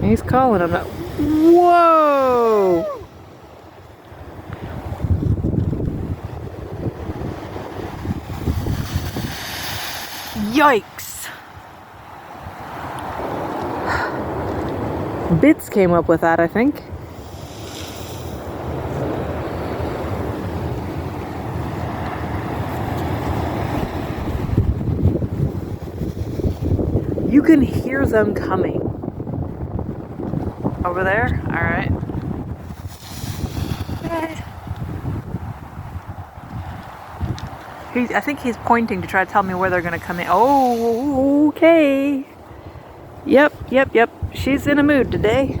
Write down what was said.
He's calling him. Whoa! Yikes! Bits came up with that, I think. You can hear them coming. Over there? Alright. I think he's pointing to try to tell me where they're gonna come in. Oh, okay. Yep. She's in a mood today.